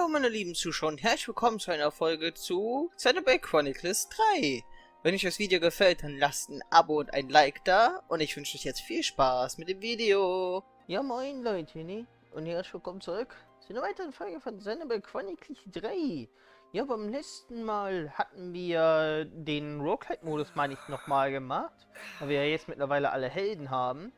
Hallo meine lieben Zuschauer und herzlich willkommen zu einer Folge zu Xenoblade Chronicles 3. Wenn euch das Video gefällt, dann lasst ein Abo und ein Like da und ich wünsche euch jetzt viel Spaß mit dem Video. Ja moin Leute, ne? Und herzlich willkommen zurück zu einer weiteren Folge von Xenoblade Chronicles 3. Ja, beim letzten Mal hatten wir den Roguelike-Modus, meine ich, nochmal gemacht, weil wir ja jetzt mittlerweile alle Helden haben.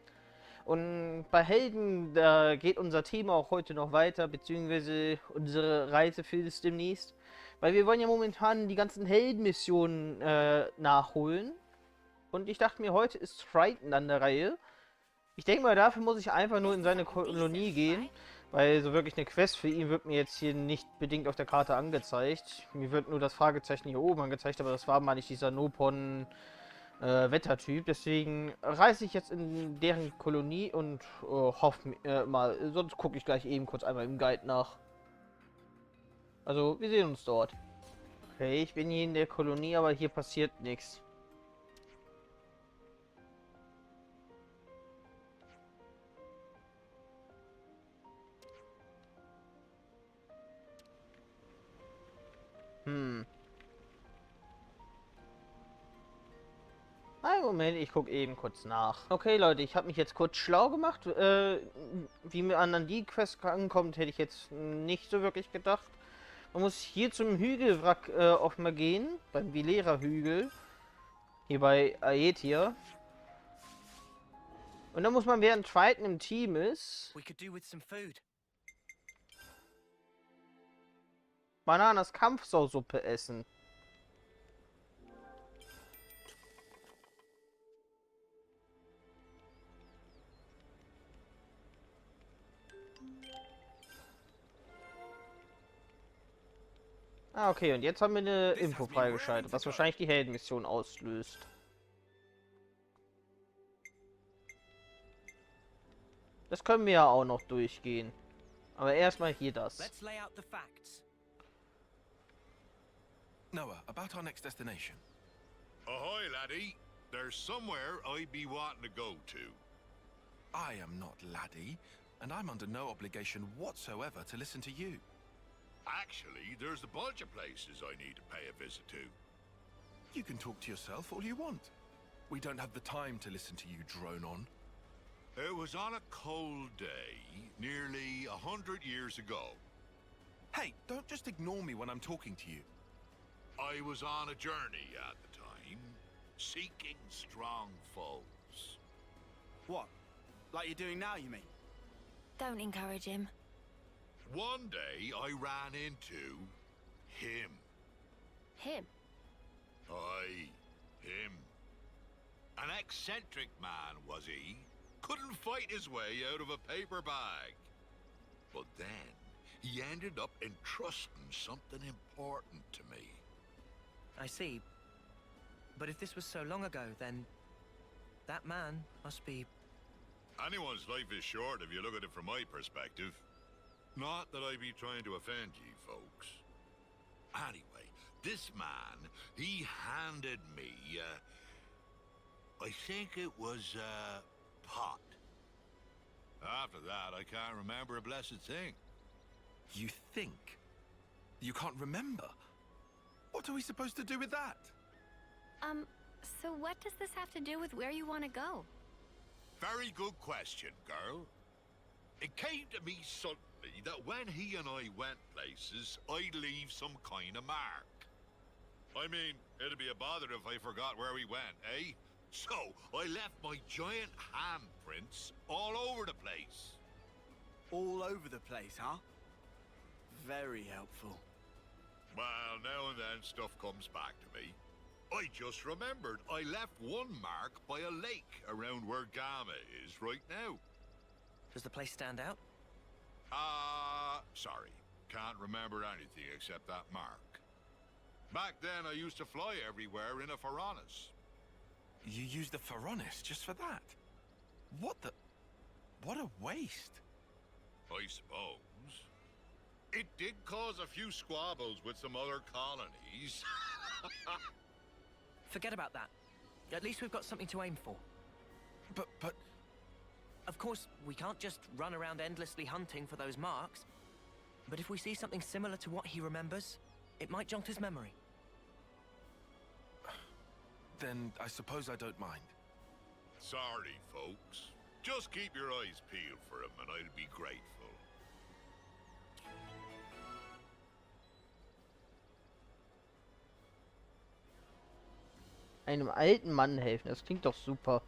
Und bei Helden, da geht unser Thema auch heute noch weiter, beziehungsweise unsere Reise für das demnächst. Weil wir wollen ja momentan die ganzen Heldenmissionen nachholen. Und ich dachte mir, heute ist Triton an der Reihe. Ich denke mal, dafür muss ich einfach nur in seine Kolonie gehen. Weil so wirklich eine Quest für ihn wird mir jetzt hier nicht bedingt auf der Karte angezeigt. Mir wird nur das Fragezeichen hier oben angezeigt, aber das war mal nicht dieser Nopon... Wettertyp, deswegen reise ich jetzt in deren Kolonie und hoffe mal, sonst gucke ich gleich eben kurz einmal im Guide nach. Also, wir sehen uns dort. Okay, ich bin hier in der Kolonie, aber hier passiert nichts. Einen Moment, ich gucke eben kurz nach. Okay, Leute, ich habe mich jetzt kurz schlau gemacht. Wie man an die Quest ankommt, hätte ich jetzt nicht so wirklich gedacht. Man muss hier zum Hügelwrack offenbar gehen, beim Vilera-Hügel. Hier bei Aetia. Und dann muss man, während Triton im Team ist, Bananas Kampfsausuppe essen. Ah, okay, und jetzt haben wir eine Info freigeschaltet, was wahrscheinlich die Heldenmission auslöst. Das können wir ja auch noch durchgehen. Aber erstmal hier das. Noah, about our next destination. Ahoy, laddie. There's somewhere I'd be wanting to go to. I am not laddie, and I'm under no obligation whatsoever to listen to you. Actually, there's a bunch of places I need to pay a visit to. You can talk to yourself all you want. We don't have the time to listen to you drone on. It was on a cold day, nearly 100 years ago. Hey, don't just ignore me when I'm talking to you. I was on a journey at the time, seeking strong foes. What? Like you're doing now, you mean? Don't encourage him. One day I ran into him. Him? Aye, him. An eccentric man, was he? Couldn't fight his way out of a paper bag. But then, he ended up entrusting something important to me. I see. But if this was so long ago, then that man must be... Anyone's life is short if you look at it from my perspective. Not that I be trying to offend ye folks. Anyway, this man, he handed me, I think it was a pot. After that, I can't remember a blessed thing. You think? You can't remember? What are we supposed to do with that? So what does this have to do with where you want to go? Very good question, girl. It came to me suddenly that when he and I went places, I'd leave some kind of mark. I mean, it'd be a bother if I forgot where we went, eh? So, I left my giant handprints all over the place. All over the place, huh? Very helpful. Well, now and then stuff comes back to me. I just remembered I left one mark by a lake around where Gamma is right now. Does the place stand out? Sorry. Can't remember anything except that mark. Back then, I used to fly everywhere in a Pharaonis. You used the Pharaonis just for that? What a waste. I suppose. It did cause a few squabbles with some other colonies. Forget about that. At least we've got something to aim for. But... Of course, we can't just run around endlessly hunting for those marks. But if we see something similar to what he remembers, it might jog his memory. Then I suppose I don't mind. Sorry, folks. Just keep your eyes peeled for him and I'll be grateful. Einem alten Mann helfen, das klingt doch super.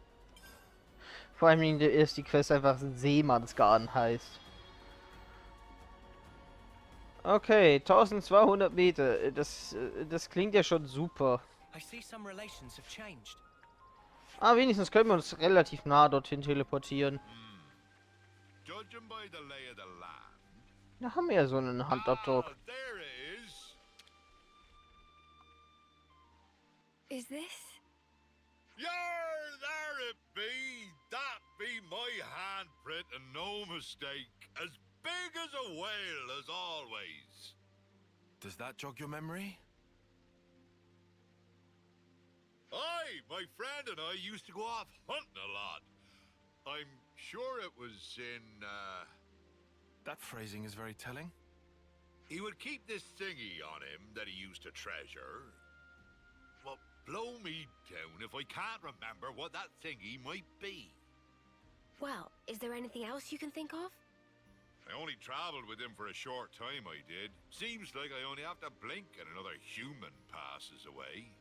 Vor allem ist die Quest einfach Seemannsgarn heißt. Okay, 1200 Meter, das klingt ja schon super. I see some relations have changed. Ah, wenigstens können wir uns relativ nah dorthin teleportieren. Judging by the lay of the land. Da haben wir ja so einen Handabdruck. Ah, there it is. Is this? Yar, there it be. That be my handprint and no mistake. As big as a whale as always. Does that jog your memory? Aye, my friend and I used to go off hunting a lot. I'm sure it was in, That phrasing is very telling. He would keep this thingy on him that he used to treasure. Well, blow me down if I can't remember what that thingy might be. Well, is there anything else you can think of? I only traveled with him for a short time, I did. Seems like I only have to blink and another human passes away.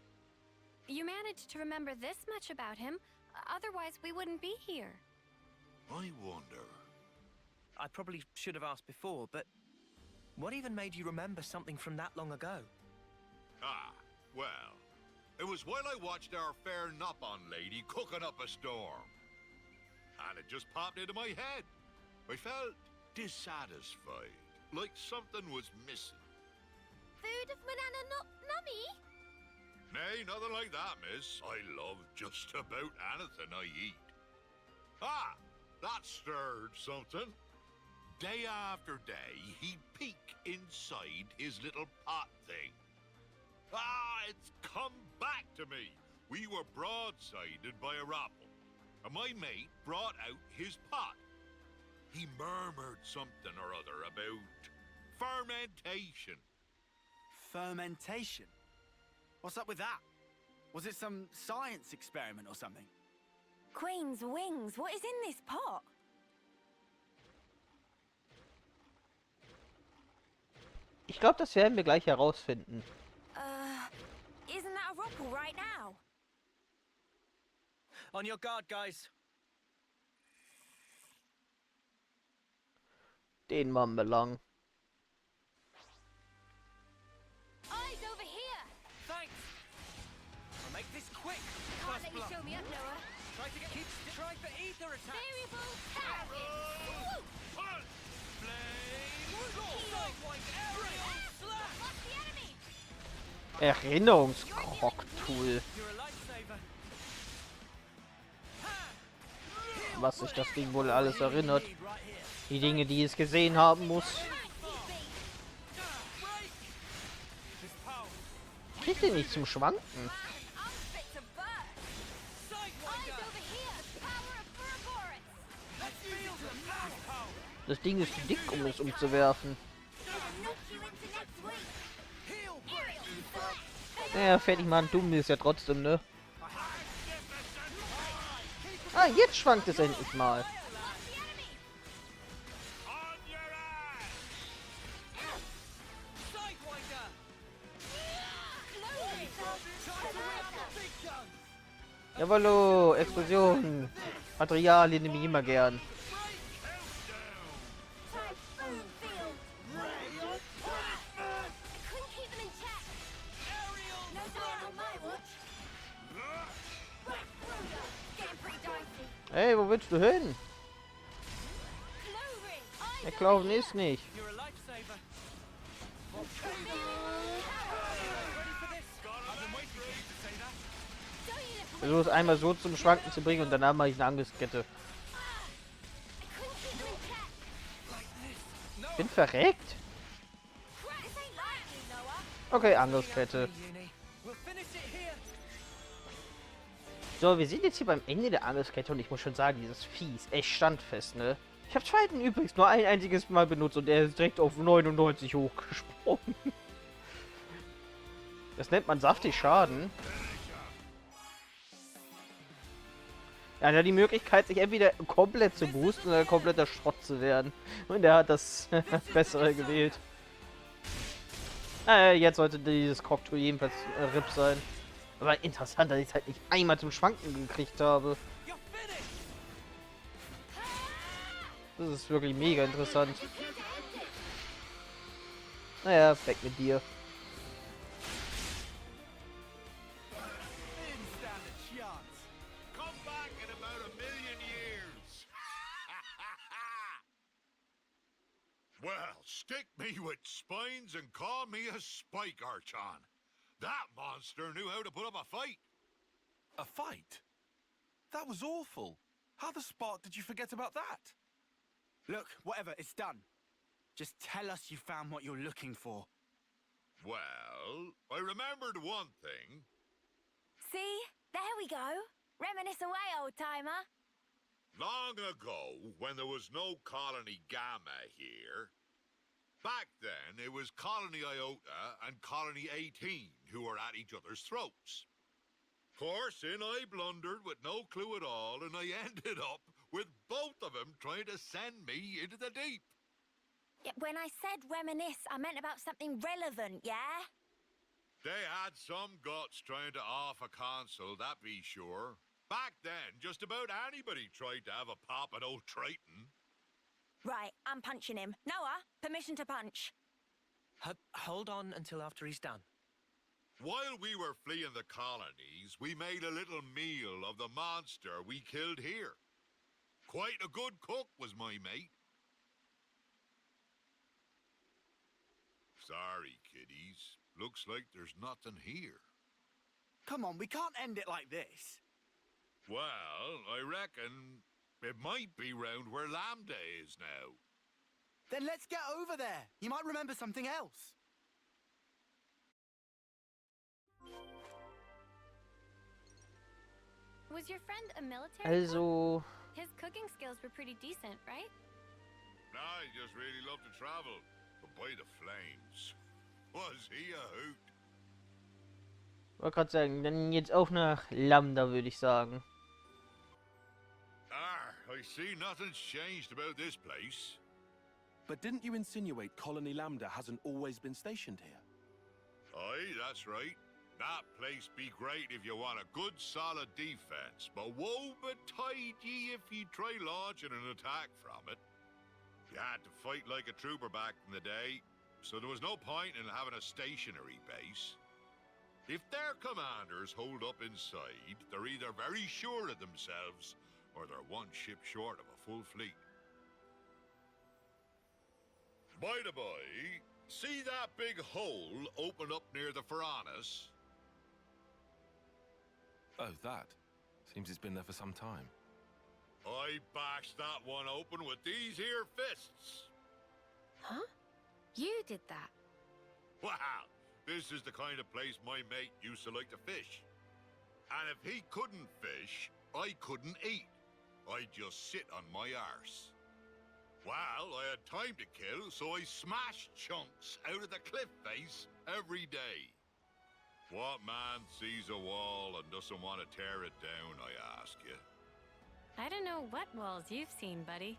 You managed to remember this much about him. Otherwise, we wouldn't be here. I wonder. I probably should have asked before, but what even made you remember something from that long ago? Ah, well, it was while I watched our fair Nop-on lady cooking up a storm. And it just popped into my head. I felt dissatisfied, like something was missing. Food of banana nummy? Nay, nothing like that, miss. I love just about anything I eat. Ah, that stirred something. Day after day, he'd peek inside his little pot thing. Ah, it's come back to me. We were broadsided by a rapple, and my mate brought out his pot. He murmured something or other about fermentation. Fermentation? What's up with that? Was it some science experiment or something? Queen's wings, what is in this pot? Ich glaube, das werden wir gleich herausfinden. Isn't that a rockel right now? On your guard, guys. Den machen wir lang. Eyes over here! Thanks. I'll make this quick. Can't let you show me up, Noah. Try for ether attack. Variable target! Swoop! Aerial slap. What's the enemy? Erinnerungskrog-Tool. You're a lifesaver. Was sich das Ding wohl alles erinnert. Die Dinge, die es gesehen haben muss. Kriegt den nicht zum Schwanken. Das Ding ist zu dick, um es umzuwerfen. Naja, fertig machen, dumm ist ja trotzdem, ne? Ah, jetzt schwankt es endlich mal. Jawollo, Explosion. Materialien nehme ich immer gern. Hey, wo willst du hin? Der Klauben ist nicht. You're a lifesaver. Versuch es einmal so zum Schwanken zu bringen und danach mache ich eine Angriffskette. Bin verreckt? Okay, Angriffskette. We'll finish it here. So, wir sind jetzt hier beim Ende der Angriffskette und ich muss schon sagen, dieses Vieh ist echt standfest, ne? Ich habe Triton übrigens nur ein einziges Mal benutzt und er ist direkt auf 99 hochgesprungen. Das nennt man saftig Schaden. Er hat ja die Möglichkeit, sich entweder komplett zu boosten oder kompletter Schrott zu werden. Und er hat das Bessere gewählt. Jetzt sollte dieses Cocktail jedenfalls RIP sein. Aber interessant, dass ich es halt nicht einmal zum Schwanken gekriegt habe. Das ist wirklich mega interessant. Naja, weg mit dir. Well, stick me with spines and call me a spike archon. That monster knew how to put up a fight. A fight? That was awful. How the spark did you forget about that? Look, whatever, it's done. Just tell us you found what you're looking for. Well, I remembered one thing. See? There we go. Reminisce away, old-timer. Long ago, when there was no Colony Gamma here, back then it was Colony Iota and Colony 18 who were at each other's throats. Course in I blundered with no clue at all, and I ended up with both of them trying to send me into the deep. Yeah, when I said reminisce, I meant about something relevant, yeah? They had some guts trying to off a console, that be sure. Back then, just about anybody tried to have a pop at old Triton. Right, I'm punching him. Noah, permission to punch. Hold on until after he's done. While we were fleeing the colonies, we made a little meal of the monster we killed here. Quite a good cook was my mate. Sorry, kiddies. Looks like there's nothing here. Come on, we can't end it like this. Well, I reckon it might be round where Lambda is now. Then let's get over there. You might remember something else. Was your friend a military Also, cook? His cooking skills were pretty decent, right? No, he just really loved to travel. But by the flames, was he a hoot? wollte gerade sagen, dann jetzt auch nach Lambda, würde ich sagen. I see nothing's changed about this place. But didn't you insinuate Colony Lambda hasn't always been stationed here? Aye, that's right. That place be great if you want a good solid defense, but woe betide ye if ye try launching an attack from it. You had to fight like a trooper back in the day, so there was no point in having a stationary base. If their commanders hold up inside, they're either very sure of themselves, or they're one ship short of a full fleet. By the by, see that big hole open up near the Faranis? Oh, that. Seems it's been there for some time. I bashed that one open with these here fists. Huh? You did that? Wow, this is the kind of place my mate used to like to fish. And if he couldn't fish, I couldn't eat. I'd just sit on my arse. Well, I had time to kill, so I smashed chunks out of the cliff face every day. What man sees a wall and doesn't want to tear it down, I ask you? I don't know what walls you've seen, buddy.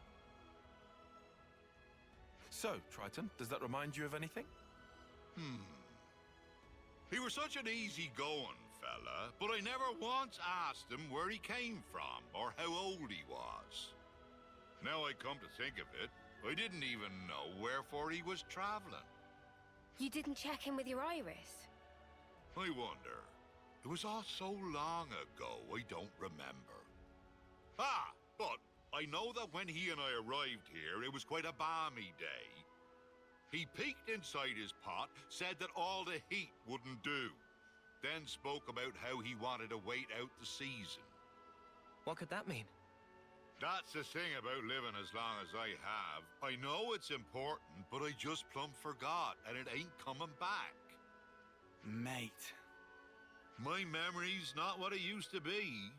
So, Triton, does that remind you of anything? He was such an easy-going fella, but I never once asked him where he came from or how old he was. Now I come to think of it, I didn't even know wherefore he was traveling. You didn't check in with your iris? I wonder. It was all so long ago, I don't remember. Ah, but I know that when he and I arrived here, it was quite a balmy day. He peeked inside his pot, said that all the heat wouldn't do, then spoke about how he wanted to wait out the season. What could that mean? That's the thing about living as long as I have. I know it's important, but I just plumb forgot, and it ain't coming back. Mate. My memory's not what it used to be,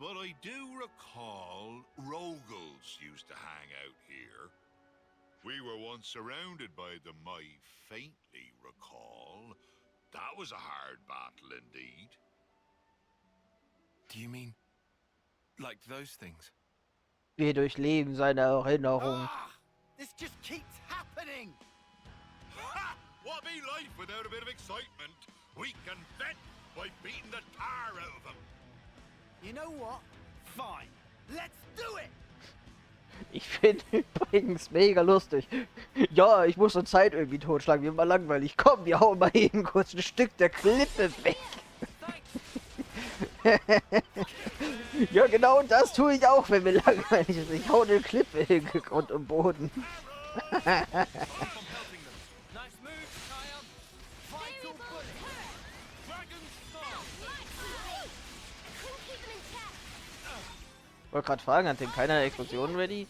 but I do recall Rogals used to hang out here. We were once surrounded by them, I faintly recall. That was a hard battle indeed. Do you mean like those things? Wir durchleben seine Erinnerung. Ah! This just keeps happening! Ha! What be life without a bit of excitement? We can vent by beating the tar out of them. You know what? Fine. Let's do it! Ich finde übrigens mega lustig. Ja, ich muss so Zeit irgendwie totschlagen. Mir mal langweilig. Komm, wir hauen mal eben kurz ein Stück der Klippe weg. Ja, genau das tue ich auch, wenn mir langweilig ist. Ich hau eine Klippe in Grund und Boden. Ich wollte gerade fragen, hat denn keiner Explosionen ready?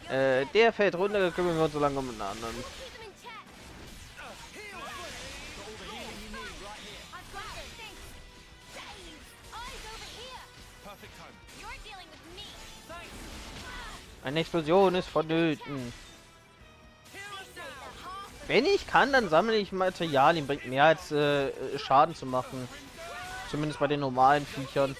Der fällt runter, kümmern wir uns so lange um den anderen. Eine Explosion ist vonnöten. Wenn ich kann, dann sammle ich Materialien. Bringt mehr als Schaden zu machen. Zumindest bei den normalen Viechern.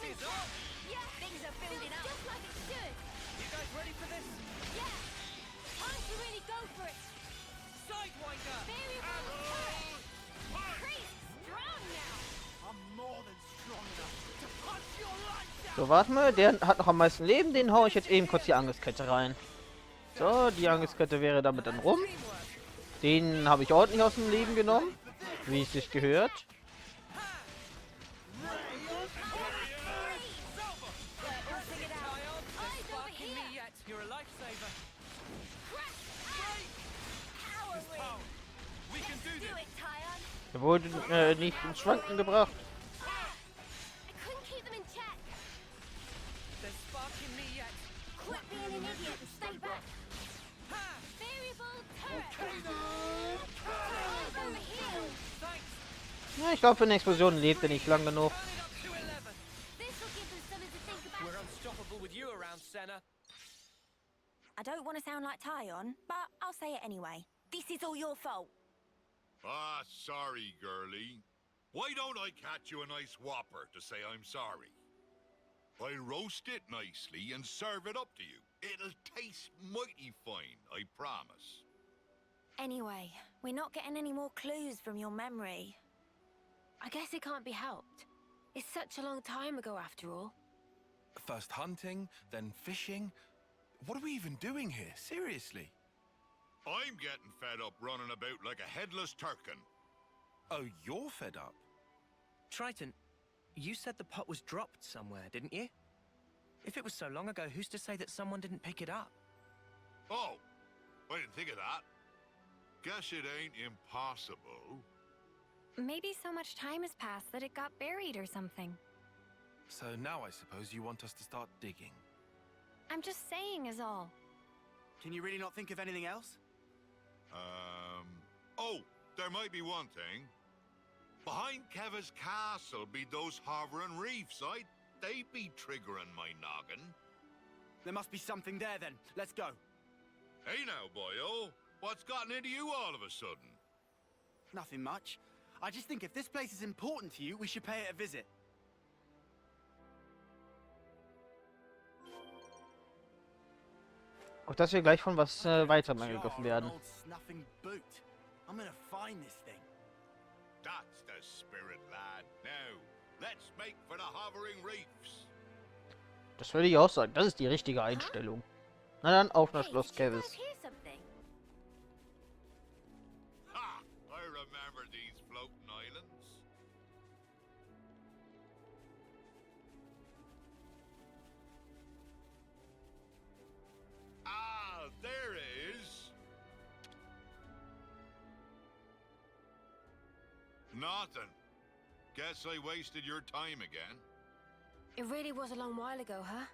So, warte mal, der hat noch am meisten Leben, den hau ich jetzt eben kurz die Angriffskette rein. So, die Angriffskette wäre damit dann rum. Den habe ich ordentlich aus dem Leben genommen, wie es sich gehört. Er wurde nicht ins Schwanken gebracht. Ja, ich glaube, für eine Explosion lebt er nicht lang genug. I don't want to sound like Tyon, but I'll say it anyway. This is all your fault. Ah, sorry, girlie. Why don't I catch you a nice whopper to say I'm sorry? I'll roast it nicely and serve it up to you. It'll taste mighty fine, I promise. Anyway, we're not getting any more clues from your memory. I guess it can't be helped. It's such a long time ago after all. First hunting, then fishing. What are we even doing here? Seriously? I'm getting fed up running about like a headless turkin. Oh, you're fed up? Triton, you said the pot was dropped somewhere, didn't you? If it was so long ago, who's to say that someone didn't pick it up? Oh, I didn't think of that. Guess it ain't impossible. Maybe so much time has passed that it got buried or something. So now I suppose you want us to start digging. I'm just saying is all. Can you really not think of anything else? Oh, there might be one thing. Behind Keva's castle be those hovering reefs. They be triggering my noggin. There must be something there then. Let's go. Hey now, boyo. What's gotten into you all of a sudden? Nothing much. I just think if this place is important to you, we should pay it a visit. Auch dass wir gleich von was weiterem angegriffen werden. Old snuffing boot. I'm gonna find this thing. That's the spirit, lad. Now, let's make for the hovering reefs. Das würde ich auch sagen. Das ist die richtige Einstellung. Na dann, auf nach Schloss Kevis. Ha! I remember these floating islands. Ah, there it is. Nothing. Guess I wasted your time again. It really was a long while ago, huh?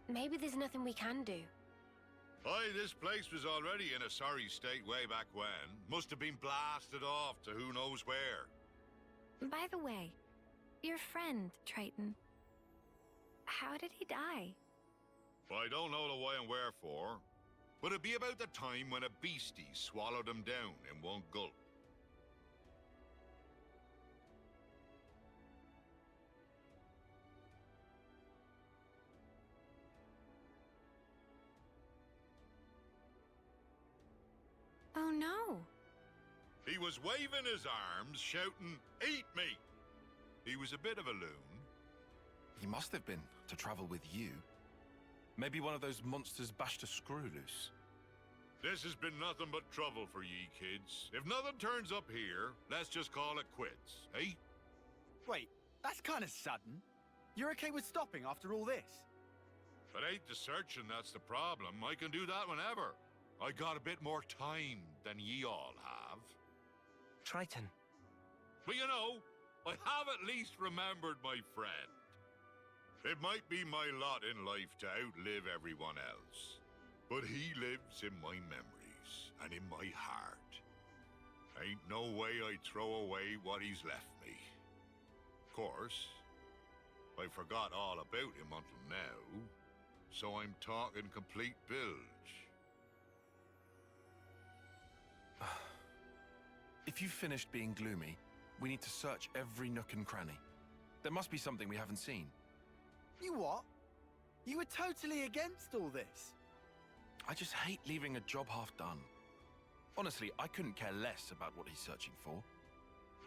Maybe there's nothing we can do. Aye, this place was already in a sorry state way back when. Must have been blasted off to who knows where. By the way, your friend, Triton. How did he die? I don't know the why and wherefore, but it'd be about the time when a beastie swallowed him down in one gulp. Oh no. He was waving his arms, shouting, "Eat me!" He was a bit of a loon. He must have been, to travel with you. Maybe one of those monsters bashed a screw loose. This has been nothing but trouble for ye kids. If nothing turns up here, let's just call it quits, eh? Wait, that's kind of sudden. You're okay with stopping after all this? It ain't the searching that's the problem. I can do that whenever. I got a bit more time than ye all have. Triton. But you know, I have at least remembered my friend. It might be my lot in life to outlive everyone else, but he lives in my memories and in my heart. Ain't no way I'd throw away what he's left me. Of course, I forgot all about him until now, so I'm talking complete bilge. If you've finished being gloomy, we need to search every nook and cranny. There must be something we haven't seen. You what? You were totally against all this. I just hate leaving a job half done. Honestly, I couldn't care less about what he's searching for.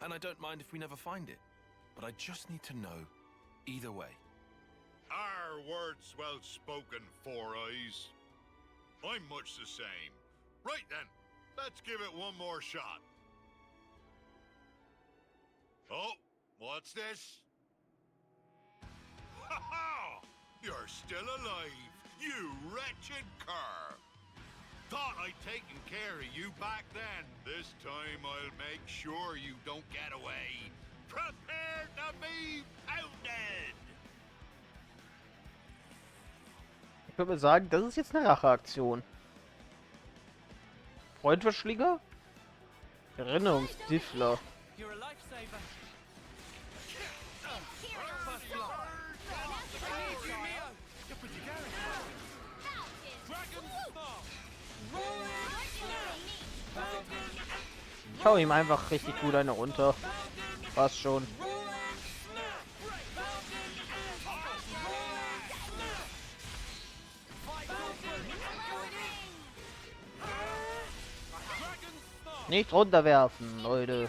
And I don't mind if we never find it. But I just need to know either way. Our words well spoken, Four Eyes. I'm much the same. Right then, let's give it one more shot. Oh, what's this? Ha ha! You're still alive, you wretched cur! Thought I'd taken care of you back then. This time I'll make sure you don't get away. Prepare to be pounded! Ich würde mal sagen, das ist jetzt eine Racheaktion. Freundverschlinger? Erinnerungsdiffler. You're a lifesaver. Ich hau ihm einfach richtig gut eine runter. Passt schon. Nicht runterwerfen, Leute.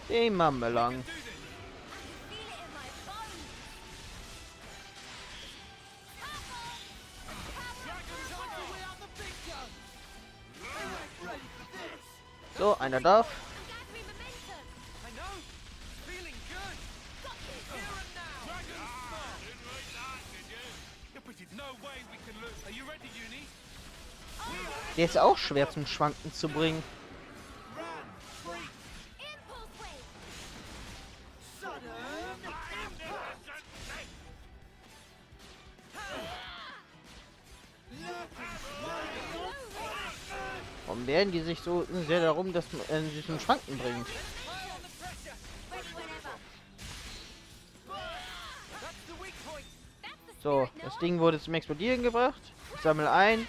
Den machen wir lang. So, einer darf. Der ist auch schwer zum Schwanken zu bringen. Warum werden die sich so sehr darum, dass man sie zum Schwanken bringt? So, das Ding wurde zum Explodieren gebracht. Ich sammle ein.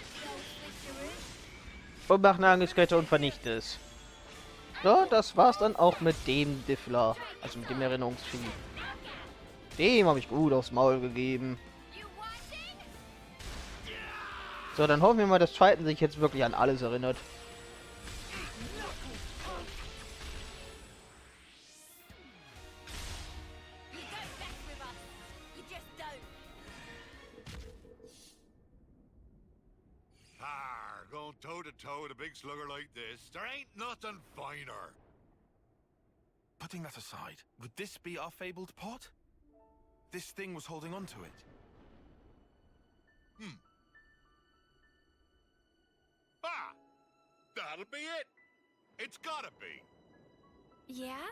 Und mache eine Angriffskette und vernichte es. So, das war's dann auch mit dem Diffler. Also mit dem Erinnerungsvieh. Dem habe ich gut aufs Maul gegeben. So, dann hoffen wir mal, dass Triton sich jetzt wirklich an alles erinnert. Going toe-to-toe with a big slugger like this, there ain't nothing finer. Putting that aside, would this be our fabled pot? This thing was holding on to it. Ah! That'll be it! It's gotta be! Yeah?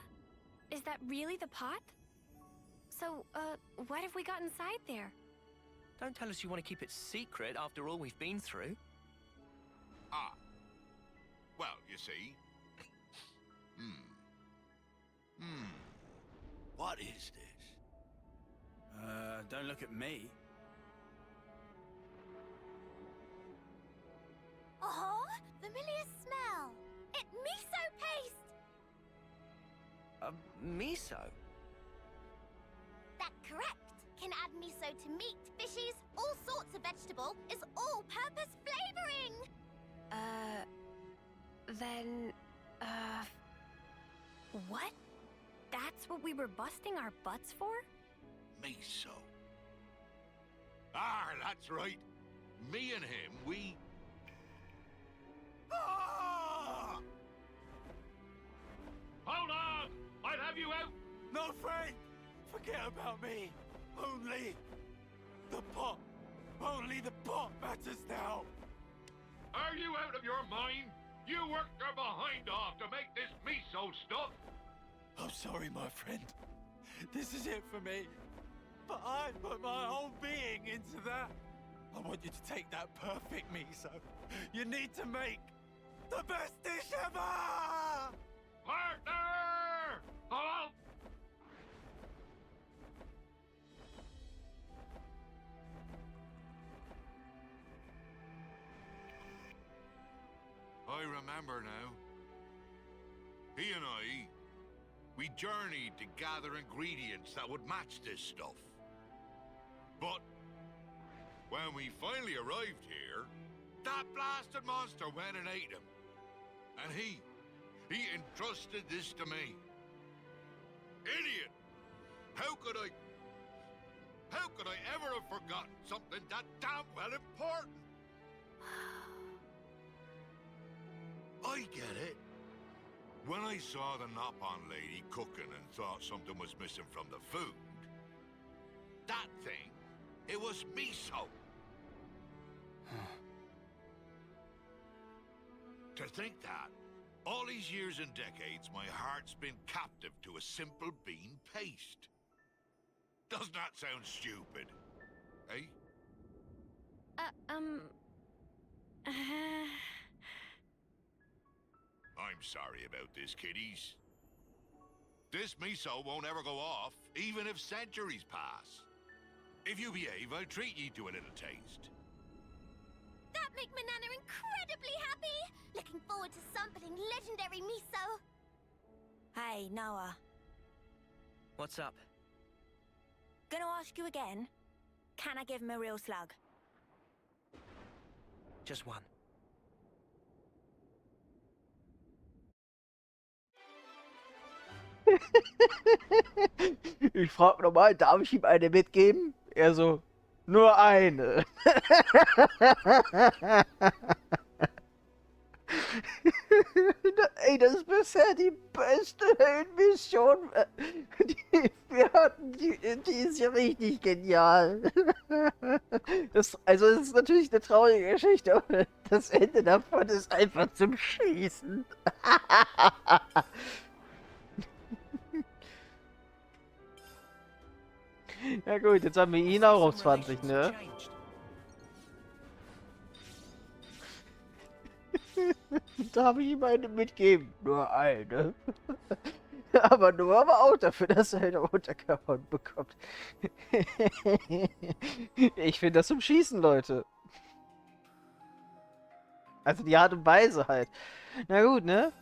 Is that really the pot? So, what have we got inside there? Don't tell us you want to keep it secret after all we've been through. Ah. Well, you see. What is this? Don't look at me. Oh, familiar smell. It's miso paste. Miso? That's correct. Can add miso to meat, fishes, all sorts of vegetable. It's all-purpose flavoring. What? That's what we were busting our butts for? Miso. Ah, that's right. Me and him, we... Ah! Hold on! I'll have you out! No, Frank! Forget about me. Only the pot. Only the pot matters now. Are you out of your mind? You worked your behind off to make this miso stuff! I'm sorry, my friend. This is it for me. But I put my whole being into that. I want you to take that perfect miso. You need to make the best dish ever! Partner! Hello? I remember now. He and we journeyed to gather ingredients that would match this stuff. But when we finally arrived here, that blasted monster went and ate him. And he entrusted this to me. Idiot! How could I ever have forgotten something that damn well important? I get it. When I saw the Nopon lady cooking and thought something was missing from the food, that thing, it was miso. To think that, all these years and decades, my heart's been captive to a simple bean paste. Doesn't that sound stupid? Eh? I'm sorry about this, kiddies. This miso won't ever go off, even if centuries pass. If you behave, I'll treat ye to a little taste. That make my nana incredibly happy. Looking forward to sampling legendary miso. Hey, Noah. What's up? Gonna ask you again. Can I give him a real slug? Just one. Ich frage nochmal, darf ich ihm eine mitgeben? Er so, nur eine. Ey, das ist bisher die beste Heldenmission, die wir hatten. Die ist ja richtig genial. Also, es ist natürlich eine traurige Geschichte, aber das Ende davon ist einfach zum Schießen. Ja gut, jetzt haben wir ihn auch auf 20, ne? Da habe ich ihm eine mitgeben. Nur eine. Aber nur auch dafür, dass er eine runtergehauen bekommt. Ich finde das zum Schießen, Leute. Also die Art und Weise halt. Na gut, ne?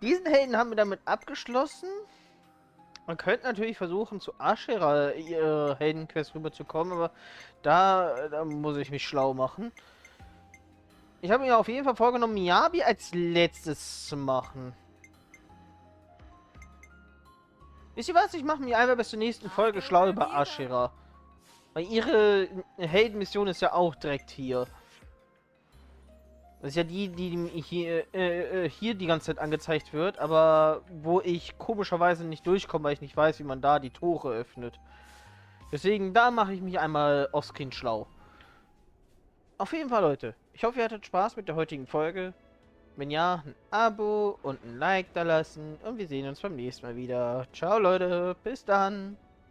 Diesen Helden haben wir damit abgeschlossen. Man könnte natürlich versuchen, zu Ashera ihre Heldenquest rüberzukommen, aber da muss ich mich schlau machen. Ich habe mir auf jeden Fall vorgenommen, Miyabi als letztes zu machen. Wisst ihr was? Ich mache mich einfach bis zur nächsten Folge schlau über Ashera. Weil ihre Heldenmission ist ja auch direkt hier. Das ist ja die hier die ganze Zeit angezeigt wird, aber wo ich komischerweise nicht durchkomme, weil ich nicht weiß, wie man da die Tore öffnet. Deswegen, da mache ich mich einmal offscreen schlau. Auf jeden Fall, Leute. Ich hoffe, ihr hattet Spaß mit der heutigen Folge. Wenn ja, ein Abo und ein Like da lassen. Und wir sehen uns beim nächsten Mal wieder. Ciao, Leute. Bis dann.